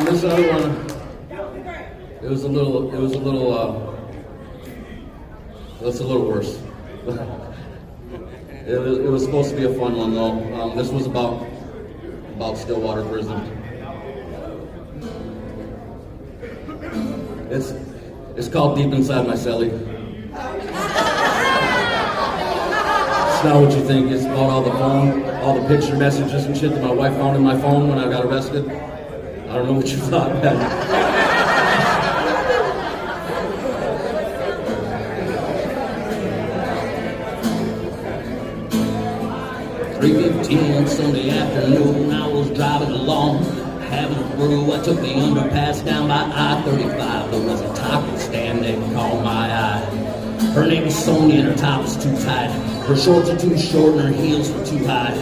This other one, it was a little worse. It was supposed to be a fun one though. This was about Stillwater Prison. It's called Deep Inside My Cellie. It's not what you think. It's about all the picture messages and shit that my wife found in my phone when I got arrested. I don't know what you thought, man. 3:15 on Sunday afternoon, I was driving along, having a brew. I took the underpass down by I-35. There was a taco stand that caught my eye. Her name was Sonia and her top was too tight. Her shorts are too short and her heels were too high.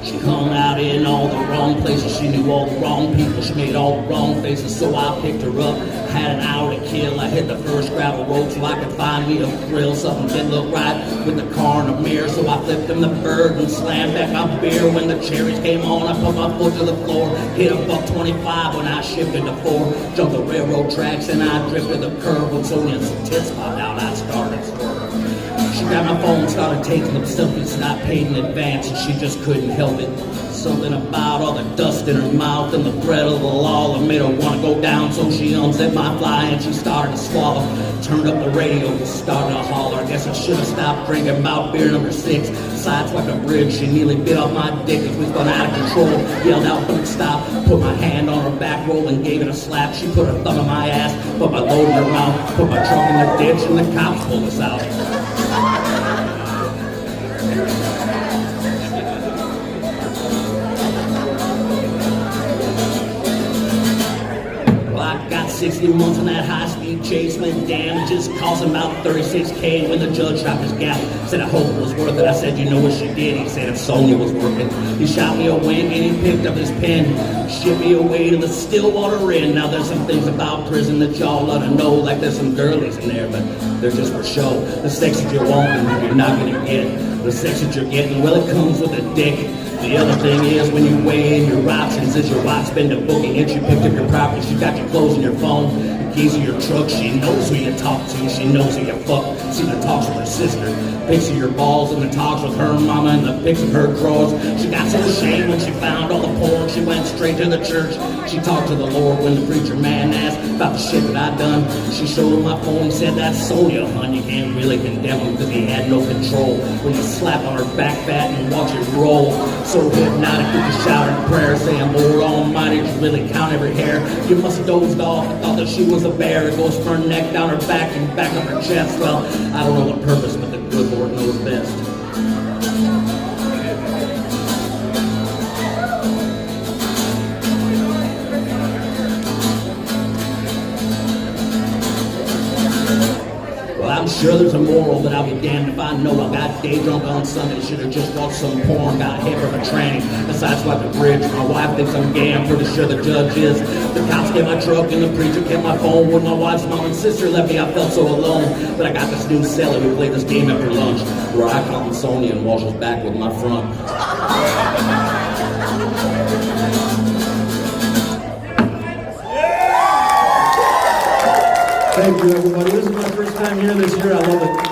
She hung out in all the wrong places. She knew all the wrong people. She made all the wrong faces. So I picked her up. Had an hour to kill. I hit the first gravel road so I could find me a thrill. Something didn't look right with the car in the mirror. So I flipped him the bird and slammed back my beer. When the cherries came on, I put my foot to the floor. Hit a $1.25 when I shifted to 4. Jumped the railroad tracks and I drifted the curve. When Sonia's tits popped out, I started swerving. She grabbed my phone, started taking them selfies, and I paid in advance, and she just couldn't help it. Something about all the dust in her mouth and the threat of the law that made her want to go down, so she unzipped my fly and she started to swallow. Turned up the radio and started to holler. I guess I should have stopped drinking about beer number 6. Sideswiped a bridge, she nearly bit off my dick as we spun out of control. Yelled out, don't stop, put my hand on her back roll and gave it a slap. She put her thumb in my ass, put my load in her mouth, put my trunk in the ditch, and the cops pulled us out. Well, I got 60 months on that high-speed chase when damages cost about $36K. When the judge dropped his gavel, said I hope it was worth it. I said, you know what she did? He said if Sonia was working. He shot me a wink and he picked up his pen, shipped me away to the Stillwater Inn. Now there's some things about prison that y'all ought to know, like there's some girlies in there, but they're just for show. The sex that you're wanting, you're not gonna get. The sex that you're getting, well, it comes with a dick. The other thing is, when you weigh in your options, is your wife's been to booking it, she picked up your property, she got your clothes in your phone, the keys of your truck, she knows who you talk to, she knows who you fuck, see the talks with her sister, pics of your balls and the talks with her mama and the pics of her drawers. She got so ashamed when she found all the porn, she went straight to the church. She talked to the Lord when the preacher man asked about the shit that I'd done. She showed him my phone, he said, that's Sonia, hun, you can't really condemn him because he had no control. When you slap on her back fat and watch it roll, so hypnotic you can shout in prayer, saying, Lord Almighty, you really count every hair. You must have dozed off and thought that she was a bear. It goes from her neck down her back and back up her chest. Well, I don't know what purpose, but the good Lord knows best. I'm sure there's a moral, but I'll be damned if I know. I got day drunk on Sunday, should have just watched some porn, got hit from a tranny. Besides, swipe the bridge, my wife thinks I'm gay, I'm pretty sure the judge is. The cops get my truck and the preacher kept my phone. When my wife's mom and sister left me, I felt so alone. But I got this new cellie, we play this game after lunch, where I call him Sonia and washes back with my front. Thank you, everybody. This is my first time here this year. I love it.